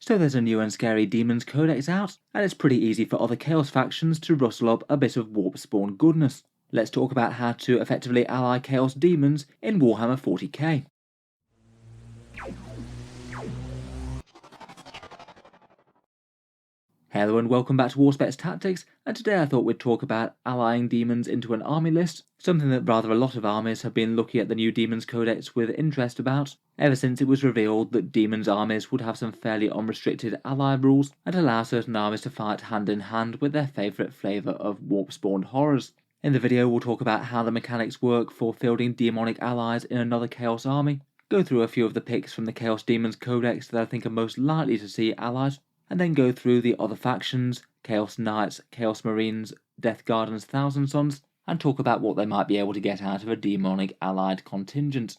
So there's a new and scary Daemons codex out, and it's pretty easy for other Chaos factions to rustle up a bit of warpspawn goodness. Let's talk about how to effectively ally Chaos Daemons in Warhammer 40k. Hello and welcome back to Auspex Tactics, and today I thought we'd talk about allying demons into an army list, something that rather a lot of armies have been looking at the new Daemons Codex with interest about, ever since it was revealed that Daemons armies would have some fairly unrestricted ally rules and allow certain armies to fight hand in hand with their favourite flavour of warp-spawned horrors. In the video we'll talk about how the mechanics work for fielding demonic allies in another Chaos army, go through a few of the picks from the Chaos Daemons Codex that I think are most likely to see allied, and then go through the other factions, Chaos Knights, Chaos Marines, Death Guardians, Thousand Sons, and talk about what they might be able to get out of a demonic allied contingent.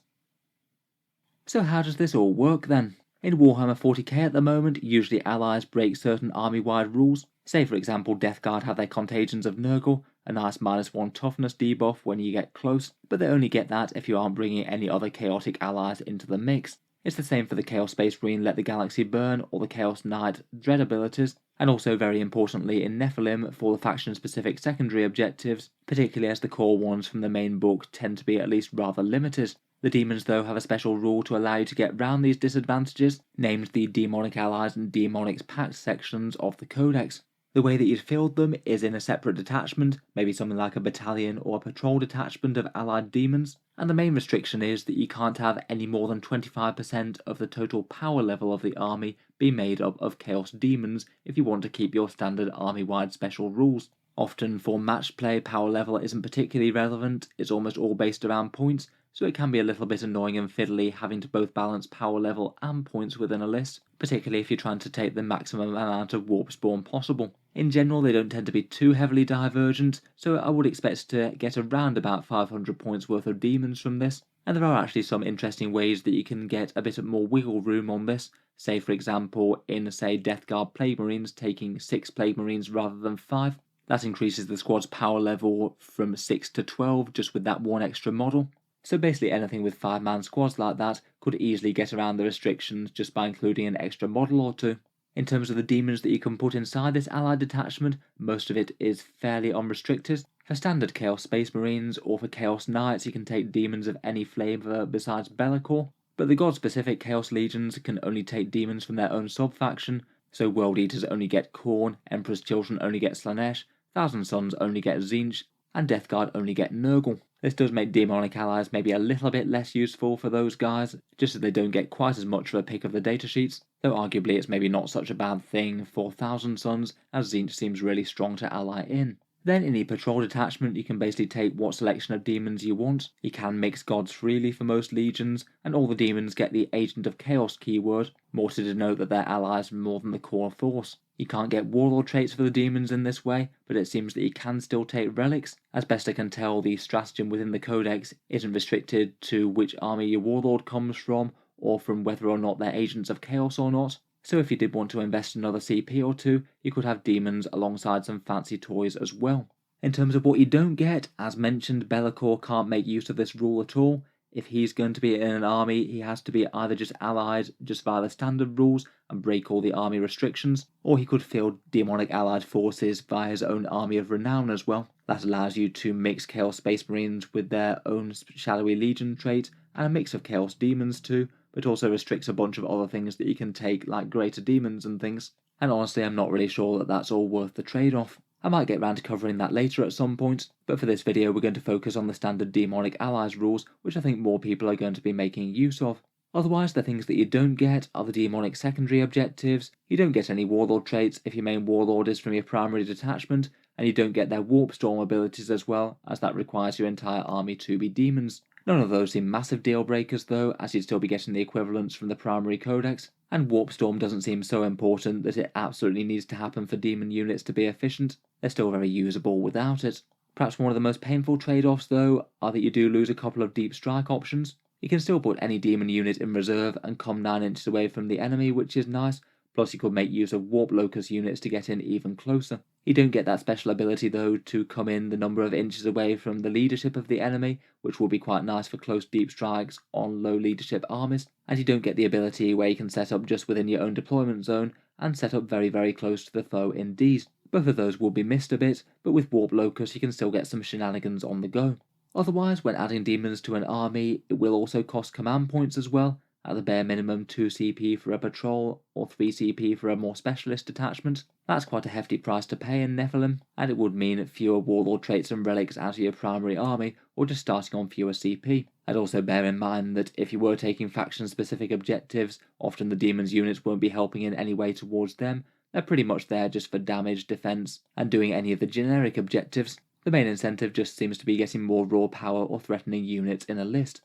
So how does this all work then? In Warhammer 40k at the moment, usually allies break certain army-wide rules. Say for example Death Guard have their Contagions of Nurgle, a nice -1 toughness debuff when you get close, but they only get that if you aren't bringing any other chaotic allies into the mix. It's the same for the Chaos Space Marine Let the Galaxy Burn or the Chaos Knight Dread abilities, and also very importantly in Nephilim for the faction-specific secondary objectives, particularly as the core ones from the main book tend to be at least rather limited. The demons though have a special rule to allow you to get round these disadvantages, named the Demonic Allies and Demonics Pact sections of the Codex. The way that you'd field them is in a separate detachment, maybe something like a battalion or a patrol detachment of allied demons, and the main restriction is that you can't have any more than 25% of the total power level of the army be made up of Chaos Demons if you want to keep your standard army-wide special rules. Often for match play, power level isn't particularly relevant, it's almost all based around points, so it can be a little bit annoying and fiddly having to both balance power level and points within a list, particularly if you're trying to take the maximum amount of warp spawn possible. In general, they don't tend to be too heavily divergent, so I would expect to get around about 500 points worth of demons from this, and there are actually some interesting ways that you can get a bit more wiggle room on this, say for example in say Death Guard Plague Marines taking 6 Plague Marines rather than 5. That increases the squad's power level from 6 to 12 just with that one extra model. So basically anything with 5-man squads like that could easily get around the restrictions just by including an extra model or two. In terms of the demons that you can put inside this allied detachment, most of it is fairly unrestricted. For standard Chaos Space Marines or for Chaos Knights you can take demons of any flavour besides Bellicor, but the god-specific Chaos Legions can only take demons from their own sub-faction, so World Eaters only get Khorne, Emperor's Children only get Slanesh, Thousand Sons only get Tzeentch, and Death Guard only get Nurgle. This does make demonic allies maybe a little bit less useful for those guys, just as they don't get quite as much of a pick of the datasheets, though arguably it's maybe not such a bad thing for Thousand Sons, as Tzeentch seems really strong to ally in. Then in the patrol detachment you can basically take what selection of demons you want, you can mix gods freely for most legions, and all the demons get the Agent of Chaos keyword, more to denote that they're allies more than the core force. You can't get warlord traits for the demons in this way, but it seems that you can still take relics. As best I can tell, the stratagem within the codex isn't restricted to which army your warlord comes from, or from whether or not they're agents of chaos or not. So if you did want to invest another CP or two, you could have demons alongside some fancy toys as well. In terms of what you don't get, as mentioned, Bellicor can't make use of this rule at all. If he's going to be in an army, he has to be either just allied just via the standard rules and break all the army restrictions, or he could field demonic allied forces via his own army of renown as well. That allows you to mix Chaos Space Marines with their own Shadowy Legion trait, and a mix of Chaos Demons too, but also restricts a bunch of other things that you can take like Greater Demons and things. And honestly I'm not really sure that that's all worth the trade-off. I might get round to covering that later at some point, but for this video we're going to focus on the standard Demonic Allies rules, which I think more people are going to be making use of. Otherwise, the things that you don't get are the demonic secondary objectives, you don't get any warlord traits if your main warlord is from your primary detachment, and you don't get their warp storm abilities as well, as that requires your entire army to be demons. None of those seem massive deal breakers though, as you'd still be getting the equivalents from the primary codex, and warp storm doesn't seem so important that it absolutely needs to happen for demon units to be efficient. They're still very usable without it. Perhaps one of the most painful trade-offs though are that you do lose a couple of deep strike options. You can still put any demon unit in reserve and come 9 inches away from the enemy, which is nice, plus you could make use of warp locust units to get in even closer. You don't get that special ability though to come in the number of inches away from the leadership of the enemy, which will be quite nice for close deep strikes on low leadership armies, and you don't get the ability where you can set up just within your own deployment zone and set up very very close to the foe indeed. Both of those will be missed a bit, but with warp locust you can still get some shenanigans on the go. Otherwise, when adding demons to an army, it will also cost command points as well, at the bare minimum 2 CP for a patrol, or 3 CP for a more specialist detachment. That's quite a hefty price to pay in Nephilim, and it would mean fewer warlord traits and relics out of your primary army, or just starting on fewer CP. I'd also bear in mind that if you were taking faction-specific objectives, often the demons units won't be helping in any way towards them. They're pretty much there just for damage, defense, and doing any of the generic objectives. The main incentive just seems to be getting more raw power or threatening units in a list.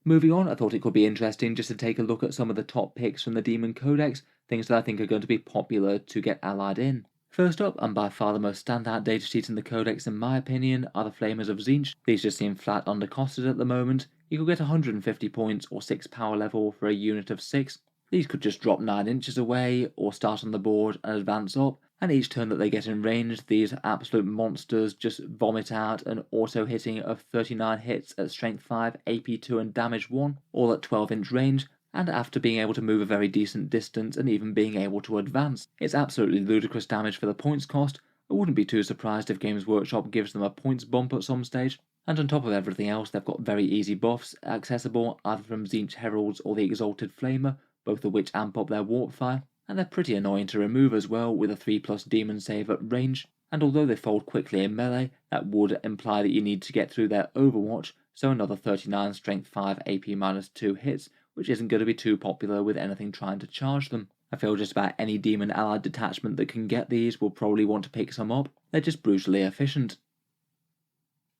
Moving on, I thought it could be interesting just to take a look at some of the top picks from the Demon Codex, things that I think are going to be popular to get allied in. First up, and by far the most standout datasheet in the Codex in my opinion, are the Flamers of Tzeentch. These just seem flat undercosted at the moment. You could get 150 points or 6 power level for a unit of 6. These could just drop 9 inches away, or start on the board and advance up, and each turn that they get in range, these absolute monsters just vomit out an auto hitting of 39 hits at strength 5, AP 2 and damage 1, all at 12-inch range, and after being able to move a very decent distance and even being able to advance. It's absolutely ludicrous damage for the points cost. I wouldn't be too surprised if Games Workshop gives them a points bump at some stage. And on top of everything else, they've got very easy buffs accessible either from Tzeentch Heralds or the Exalted Flamer, both of which amp up their warp fire, and they're pretty annoying to remove as well with a 3+ demon save at range, and although they fold quickly in melee, that would imply that you need to get through their Overwatch, so another 39 strength 5 AP-2 hits, which isn't going to be too popular with anything trying to charge them. I feel just about any demon allied detachment that can get these will probably want to pick some up, they're just brutally efficient.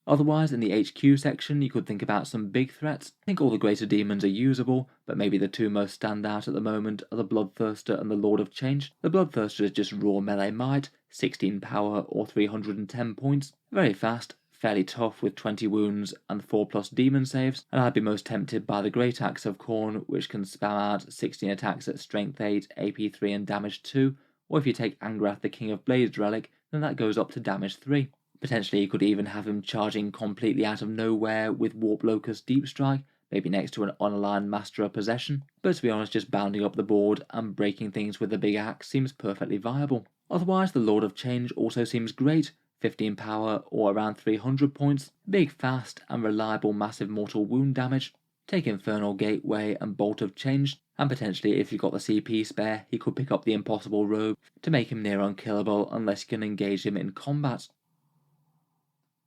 Otherwise, in the HQ section, you could think about some big threats. I think all the greater demons are usable, but maybe the two most stand out at the moment are the Bloodthirster and the Lord of Change. The Bloodthirster is just raw melee might, 16 power or 310 points, very fast, fairly tough with 20 wounds and 4+ demon saves, and I'd be most tempted by the Great Axe of Khorne, which can spam out 16 attacks at strength 8, AP 3 and damage 2, or if you take Angrath the King of Blades relic, then that goes up to damage 3. Potentially you could even have him charging completely out of nowhere with Warp Locust Deep Strike, maybe next to an unaligned Master of Possession, but to be honest just bounding up the board and breaking things with the big axe seems perfectly viable. Otherwise the Lord of Change also seems great, 15 power or around 300 points, big fast and reliable massive mortal wound damage. Take Infernal Gateway and Bolt of Change, and potentially if you've got the CP spare he could pick up the Impossible Robe to make him near unkillable unless you can engage him in combat.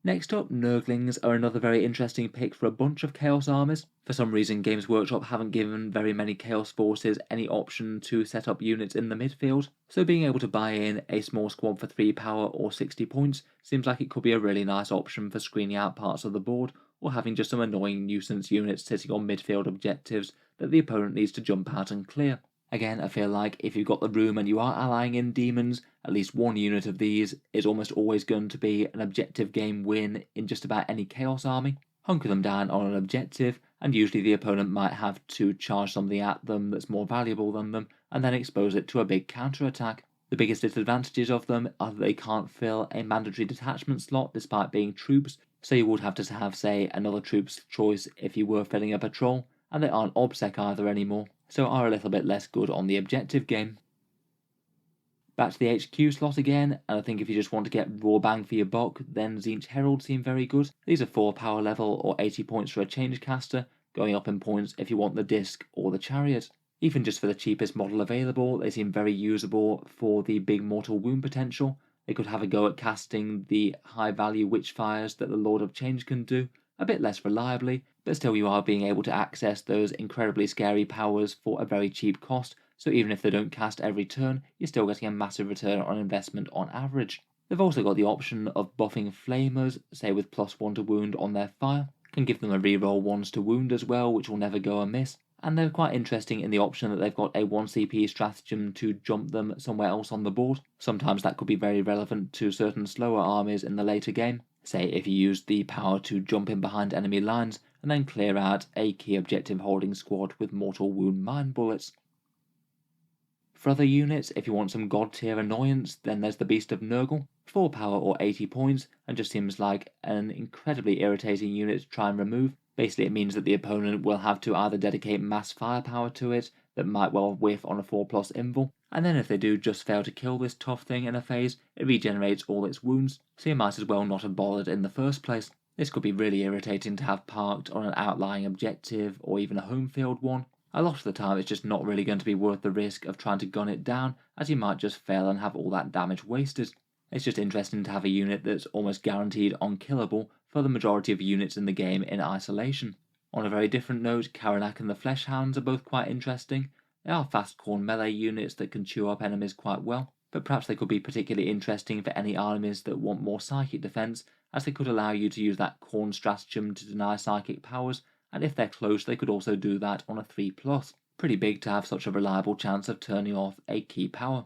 Next up, Nurglings are another very interesting pick for a bunch of Chaos armies. For some reason Games Workshop haven't given very many Chaos forces any option to set up units in the midfield, so being able to buy in a small squad for 3 power or 60 points seems like it could be a really nice option for screening out parts of the board, or having just some annoying nuisance units sitting on midfield objectives that the opponent needs to jump out and clear. Again, I feel like if you've got the room and you are allying in demons, at least one unit of these is almost always going to be an objective game win in just about any Chaos army. Hunker them down on an objective, and usually the opponent might have to charge something at them that's more valuable than them, and then expose it to a big counter-attack. The biggest disadvantages of them are that they can't fill a mandatory detachment slot despite being troops, so you would have to have, say, another troops choice if you were filling a patrol, and they aren't OBSEC either anymore, so are a little bit less good on the objective game. Back to the HQ slot again, and I think if you just want to get raw bang for your buck, then Tzeentch Heralds seem very good. These are 4 power level or 80 points for a change caster, going up in points if you want the disc or the chariot. Even just for the cheapest model available, they seem very usable for the big mortal wound potential. They could have a go at casting the high value witchfires that the Lord of Change can do, a bit less reliably, but still you are being able to access those incredibly scary powers for a very cheap cost, so even if they don't cast every turn, you're still getting a massive return on investment on average. They've also got the option of buffing Flamers, say with +1 to wound on their fire, can give them a reroll 1s to wound as well, which will never go amiss, and they're quite interesting in the option that they've got a 1 CP stratagem to jump them somewhere else on the board. Sometimes that could be very relevant to certain slower armies in the later game. Say if you use the power to jump in behind enemy lines and then clear out a key objective holding squad with mortal wound mine bullets. For other units, if you want some god tier annoyance, then there's the Beast of Nurgle, 4 power or 80 points, and just seems like an incredibly irritating unit to try and remove. Basically, it means that the opponent will have to either dedicate mass firepower to it that might well whiff on a 4+ invul, and then if they do just fail to kill this tough thing in a phase, it regenerates all its wounds, so you might as well not have bothered in the first place. This could be really irritating to have parked on an outlying objective or even a home field one. A lot of the time it's just not really going to be worth the risk of trying to gun it down, as you might just fail and have all that damage wasted. It's just interesting to have a unit that's almost guaranteed unkillable for the majority of units in the game in isolation. On a very different note, Karanak and the Fleshhounds are both quite interesting. They are fast corn melee units that can chew up enemies quite well, but perhaps they could be particularly interesting for any armies that want more psychic defense, as they could allow you to use that corn stratagem to deny psychic powers, and if they're close they could also do that on a 3+. Pretty big to have such a reliable chance of turning off a key power.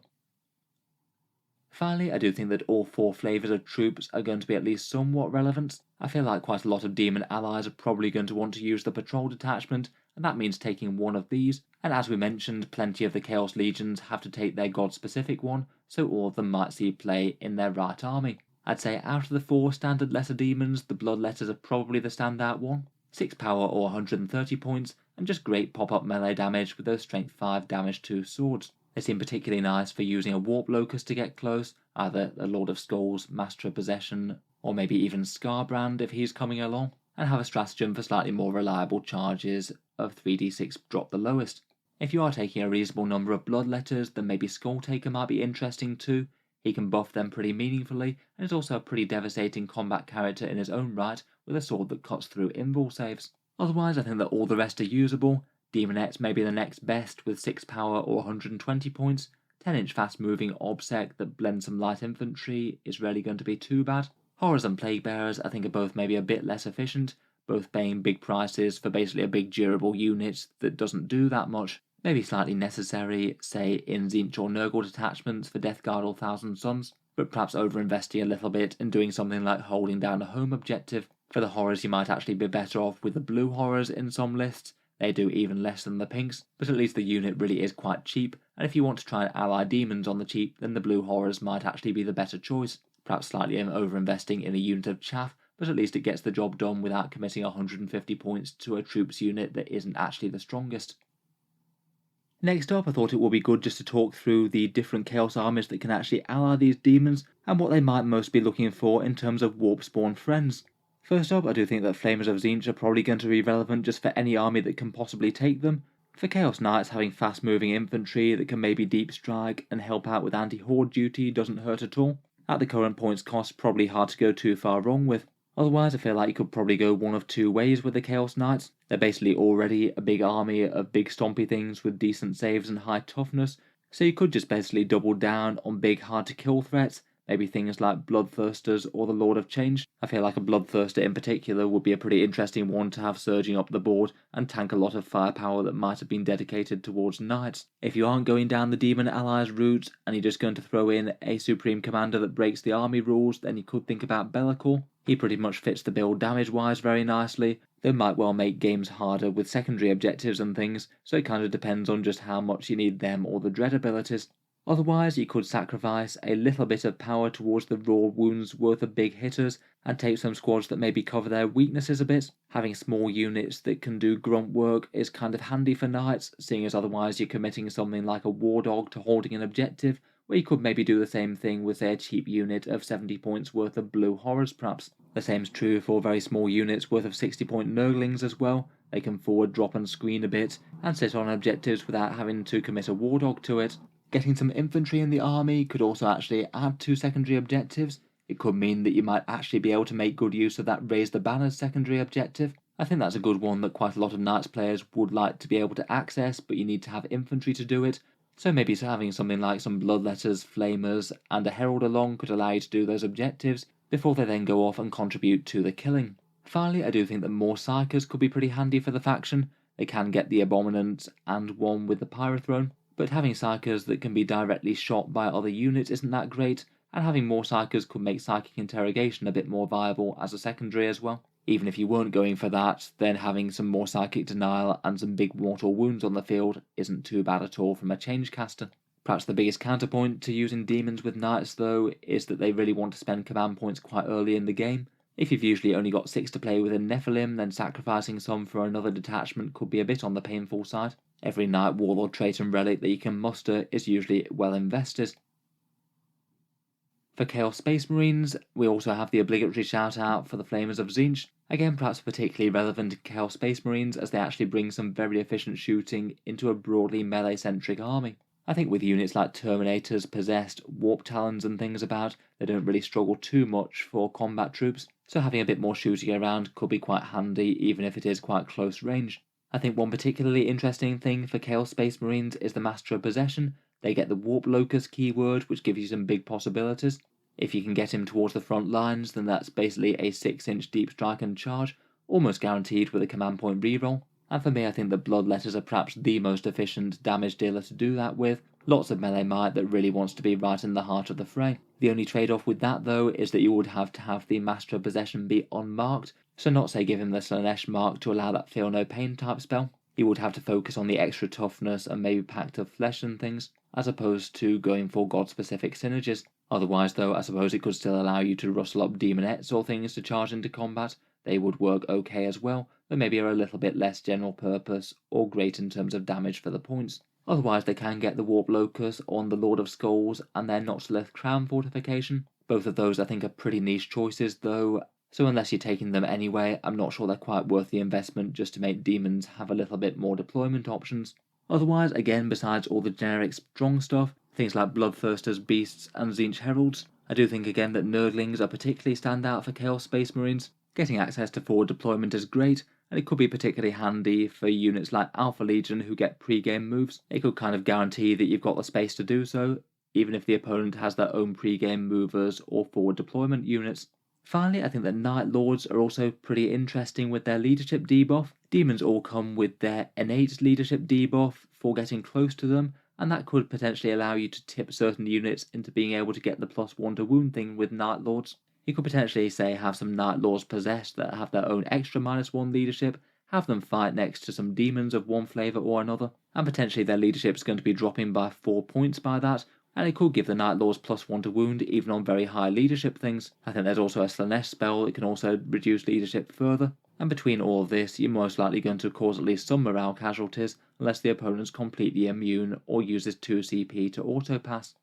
Finally, I do think that all 4 flavours of troops are going to be at least somewhat relevant. I feel like quite a lot of demon allies are probably going to want to use the patrol detachment, and that means taking one of these, and as we mentioned, plenty of the Chaos Legions have to take their god-specific one, so all of them might see play in their right army. I'd say out of the 4 standard lesser demons, the Bloodletters are probably the standout one. 6 power or 130 points, and just great pop-up melee damage with those strength 5 damage 2 swords. They seem particularly nice for using a Warp Locust to get close, either the Lord of Skulls, Master of Possession, or maybe even Scarbrand if he's coming along, and have a stratagem for slightly more reliable charges of 3d6 drop the lowest. If you are taking a reasonable number of Bloodletters, then maybe Skulltaker might be interesting too. He can buff them pretty meaningfully, and is also a pretty devastating combat character in his own right, with a sword that cuts through invul saves. Otherwise, I think that all the rest are usable. Demonettes may be the next best, with 6 power or 120 points. 10-inch fast-moving Obsec that blends some light infantry is rarely going to be too bad. Horrors and Plague Bearers I think are both maybe a bit less efficient, both paying big prices for basically a big durable unit that doesn't do that much. Maybe slightly necessary, say in Tzeentch or Nurgle detachments for Death Guard or Thousand Suns, but perhaps over-investing a little bit and doing something like holding down a home objective. For the horrors you might actually be better off with the blue horrors in some lists. They do even less than the pinks, but at least the unit really is quite cheap, and if you want to try and ally demons on the cheap, then the blue horrors might actually be the better choice. Perhaps slightly over-investing in a unit of chaff, but at least it gets the job done without committing 150 points to a troops unit that isn't actually the strongest. Next up, I thought it would be good just to talk through the different Chaos armies that can actually ally these demons, and what they might most be looking for in terms of warpspawn friends. First up, I do think that Flamers of Tzeentch are probably going to be relevant just for any army that can possibly take them. For Chaos Knights, having fast-moving infantry that can maybe deep strike and help out with anti-horde duty doesn't hurt at all. At the current points cost, probably hard to go too far wrong with. Otherwise, I feel like you could probably go one of 2 ways with the Chaos Knights. They're basically already a big army of big stompy things with decent saves and high toughness, so you could just basically double down on big hard-to-kill threats, maybe things like Bloodthirsters or the Lord of Change. I feel like a Bloodthirster in particular would be a pretty interesting one to have surging up the board and tank a lot of firepower that might have been dedicated towards Knights. If you aren't going down the Demon Allies route and you're just going to throw in a Supreme Commander that breaks the army rules, then you could think about Bellicor. He pretty much fits the bill damage-wise very nicely. They might well make games harder with secondary objectives and things, so it kind of depends on just how much you need them or the dread abilities. Otherwise, you could sacrifice a little bit of power towards the raw wounds worth of big hitters and take some squads that maybe cover their weaknesses a bit. Having small units that can do grunt work is kind of handy for Knights, seeing as otherwise you're committing something like a War Dog to holding an objective, where you could maybe do the same thing with a cheap unit of 70 points worth of Blue Horrors perhaps. The same's true for very small units worth of 60-point Nurglings as well. They can forward drop and screen a bit, and sit on objectives without having to commit a War Dog to it. Getting some infantry in the army could also actually add 2 secondary objectives. It could mean that you might actually be able to make good use of that Raise the Banners secondary objective. I think that's a good one that quite a lot of Knights players would like to be able to access, but you need to have infantry to do it. So maybe having something like some Bloodletters, Flamers, and a Herald along could allow you to do those objectives, before they then go off and contribute to the killing. Finally, I do think that more Psykers could be pretty handy for the faction. They can get the Abominant and one with the Pyrothrone, but having Psykers that can be directly shot by other units isn't that great, and having more Psykers could make Psychic Interrogation a bit more viable as a secondary as well. Even if you weren't going for that, then having some more Psychic Denial and some big mortal wounds on the field isn't too bad at all from a Changecaster. Perhaps the biggest counterpoint to using demons with knights though is that they really want to spend command points quite early in the game. If you've usually only got 6 to play with a Nephilim, then sacrificing some for another detachment could be a bit on the painful side. Every knight, warlord trait and relic that you can muster is usually well invested. For Chaos Space Marines, we also have the obligatory shout out for the Flamers of Tzeentch. Again, perhaps particularly relevant to Chaos Space Marines as they actually bring some very efficient shooting into a broadly melee-centric army. I think with units like Terminators, Possessed, Warp Talons and things about, they don't really struggle too much for combat troops, so having a bit more shooting around could be quite handy even if it is quite close range. I think one particularly interesting thing for Chaos Space Marines is the Master of Possession. They get the Warp Locust keyword, which gives you some big possibilities. If you can get him towards the front lines, then that's basically a 6-inch deep strike and charge, almost guaranteed with a command point reroll. And for me, I think the Bloodletters are perhaps the most efficient damage dealer to do that with. Lots of melee might that really wants to be right in the heart of the fray. The only trade-off with that though is that you would have to have the Master of Possession be unmarked, so not say give him the Slanesh mark to allow that Feel No Pain type spell. You would have to focus on the extra toughness and maybe Pact of Flesh and things, as opposed to going for god-specific synergies. Otherwise though, I suppose it could still allow you to rustle up Demonettes or things to charge into combat. They would work okay as well, but maybe are a little bit less general purpose or great in terms of damage for the points. Otherwise they can get the Warp Locust on the Lord of Skulls and their Notchleth Crown fortification. Both of those I think are pretty niche choices though, so unless you're taking them anyway, I'm not sure they're quite worth the investment just to make demons have a little bit more deployment options. Otherwise, again, besides all the generic strong stuff, things like Bloodthirsters, Beasts and Tzeentch Heralds, I do think again that Nurglings are particularly stand out for Chaos Space Marines. Getting access to forward deployment is great, and it could be particularly handy for units like Alpha Legion who get pre-game moves. It could kind of guarantee that you've got the space to do so, even if the opponent has their own pre-game movers or forward deployment units. Finally, I think that Night Lords are also pretty interesting with their leadership debuff. Demons all come with their innate leadership debuff for getting close to them, and that could potentially allow you to tip certain units into being able to get the +1 to wound thing with Night Lords. You could potentially, say, have some Night Lords possessed that have their own extra -1 leadership, have them fight next to some demons of one flavour or another, and potentially their leadership is going to be dropping by 4 points by that, and it could give the Night Lords +1 to wound even on very high leadership things. I think there's also a Slanesh spell that can also reduce leadership further, and between all of this you're most likely going to cause at least some morale casualties unless the opponent's completely immune or uses 2 CP to auto-pass.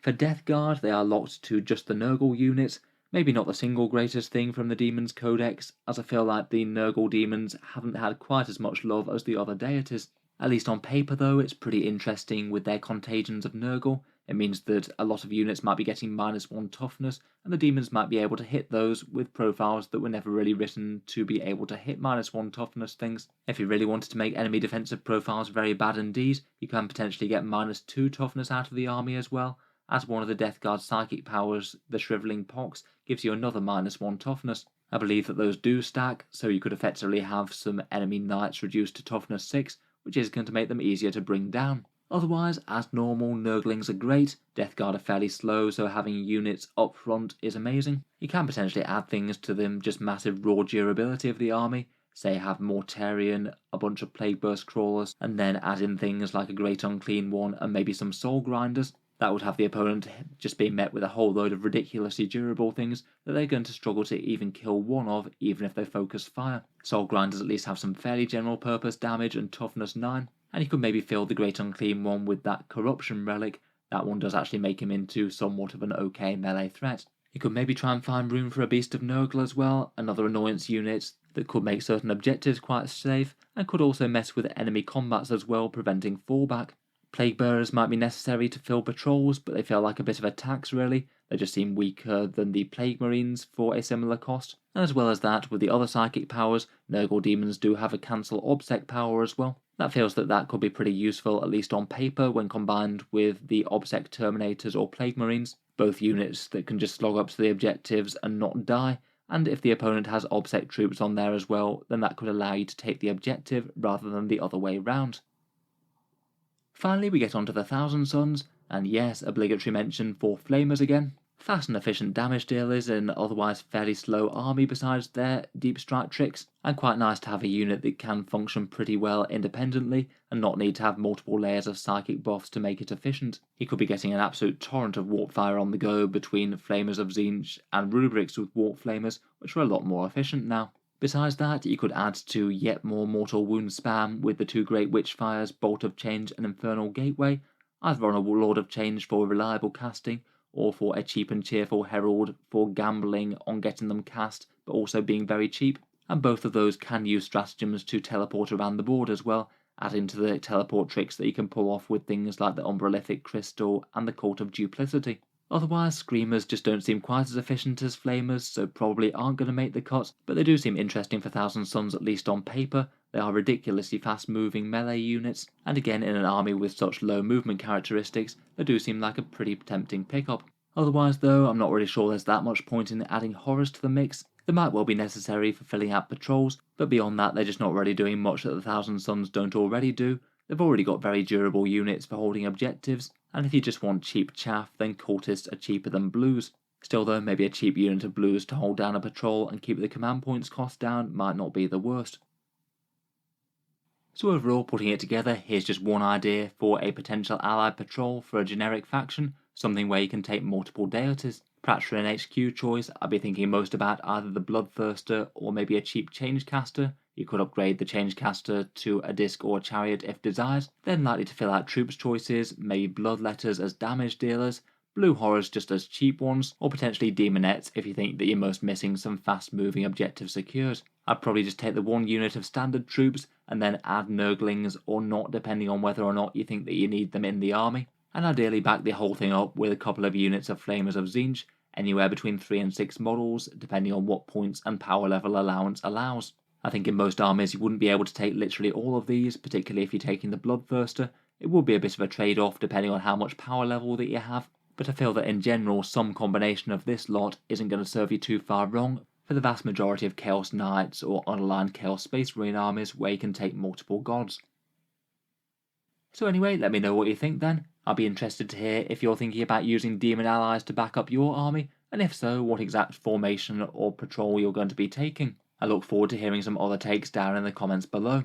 For Death Guard they are locked to just the Nurgle units, maybe not the single greatest thing from the Demons Codex, as I feel like the Nurgle demons haven't had quite as much love as the other deities. At least on paper though, it's pretty interesting with their contagions of Nurgle. It means that a lot of units might be getting -1 toughness, and the demons might be able to hit those with profiles that were never really written to be able to hit -1 toughness things. If you really wanted to make enemy defensive profiles very bad indeed, you can potentially get -2 toughness out of the army as well, as one of the Death Guard's psychic powers, the Shriveling Pox, gives you another -1 toughness. I believe that those do stack, so you could effectively have some enemy knights reduced to toughness 6, which is going to make them easier to bring down. Otherwise, as normal, Nurglings are great. Death Guard are fairly slow, so having units up front is amazing. You can potentially add things to them, just massive raw durability of the army. Say have Mortarion, a bunch of Plague Burst Crawlers, and then add in things like a Great Unclean One and maybe some Soul Grinders. That would have the opponent just be met with a whole load of ridiculously durable things that they're going to struggle to even kill one of, even if they focus fire. Soul Grinders at least have some fairly general purpose damage and toughness 9, and you could maybe fill the Great Unclean One with that Corruption Relic. That one does actually make him into somewhat of an okay melee threat. You could maybe try and find room for a Beast of Nurgle as well, another annoyance unit that could make certain objectives quite safe, and could also mess with enemy combats as well, preventing fallback. Plague Bearers might be necessary to fill patrols, but they feel like a bit of a tax really. They just seem weaker than the Plague Marines for a similar cost. And as well as that, with the other psychic powers, Nurgle demons do have a cancel Obsec power as well. That feels that that could be pretty useful, at least on paper, when combined with the Obsec Terminators or Plague Marines, both units that can just slog up to the objectives and not die. And if the opponent has Obsec troops on there as well, then that could allow you to take the objective rather than the other way round. Finally, we get onto the Thousand Sons, and yes, obligatory mention for Flamers again. fast and efficient damage dealers in an otherwise fairly slow army besides their deep strike tricks, and quite nice to have a unit that can function pretty well independently and not need to have multiple layers of psychic buffs to make it efficient. You could be getting an absolute torrent of warp fire on the go between Flamers of Tzeentch and rubrics with warp flamers, which are a lot more efficient now. Besides that, you could add to yet more mortal wound spam with the two great Witchfires, Bolt of Change and Infernal Gateway, either on a Lord of Change for reliable casting, or for a cheap and cheerful Herald for gambling on getting them cast, but also being very cheap. And both of those can use stratagems to teleport around the board as well, adding to the teleport tricks that you can pull off with things like the Umbralithic Crystal and the Cult of Duplicity. Otherwise, Screamers just don't seem quite as efficient as Flamers, so probably aren't going to make the cut, but they do seem interesting for Thousand Suns at least on paper. They are ridiculously fast moving melee units, and again in an army with such low movement characteristics, they do seem like a pretty tempting pickup. Otherwise though, I'm not really sure there's that much point in adding horrors to the mix. They might well be necessary for filling out patrols, but beyond that they're just not really doing much that the Thousand Suns don't already do. They've already got very durable units for holding objectives, and if you just want cheap chaff, then cultists are cheaper than blues. Still though, maybe a cheap unit of blues to hold down a patrol and keep the command points cost down might not be the worst. So overall, putting it together, here's just one idea for a potential allied patrol for a generic faction, something where you can take multiple deities. Perhaps for an HQ choice, I'd be thinking most about either the Bloodthirster or maybe a cheap Changecaster. You could upgrade the Changecaster to a disc or a chariot if desired. Then likely to fill out troops choices, maybe Bloodletters as damage dealers, Blue Horrors just as cheap ones, or potentially Demonettes if you think that you're most missing some fast moving objectives secured. I'd probably just take the one unit of standard troops and then add Nurglings or not, depending on whether or not you think that you need them in the army, and ideally back the whole thing up with a couple of units of Flamers of Tzeentch, anywhere between 3 and 6 models, depending on what points and power level allowance allows. I think in most armies you wouldn't be able to take literally all of these, particularly if you're taking the Bloodthirster. It would be a bit of a trade-off depending on how much power level that you have, but I feel that in general some combination of this lot isn't going to serve you too far wrong for the vast majority of Chaos Knights or unaligned Chaos Space Marine armies where you can take multiple gods. So anyway, let me know what you think then. I'll be interested to hear if you're thinking about using demon allies to back up your army, and if so, what exact formation or patrol you're going to be taking. I look forward to hearing some other takes down in the comments below.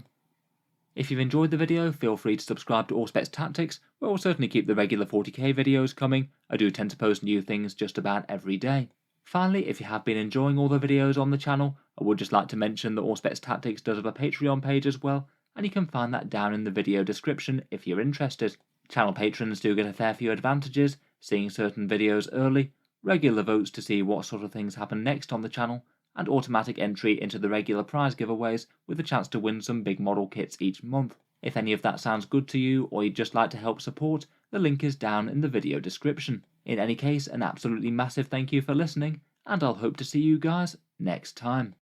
If you've enjoyed the video, feel free to subscribe to Auspex Tactics, where we'll certainly keep the regular 40k videos coming. I do tend to post new things just about every day. Finally, if you have been enjoying all the videos on the channel, I would just like to mention that Auspex Tactics does have a Patreon page as well, and you can find that down in the video description if you're interested. Channel patrons do get a fair few advantages, seeing certain videos early, regular votes to see what sort of things happen next on the channel, and automatic entry into the regular prize giveaways with a chance to win some big model kits each month. If any of that sounds good to you or you'd just like to help support, the link is down in the video description. In any case, an absolutely massive thank you for listening, and I'll hope to see you guys next time.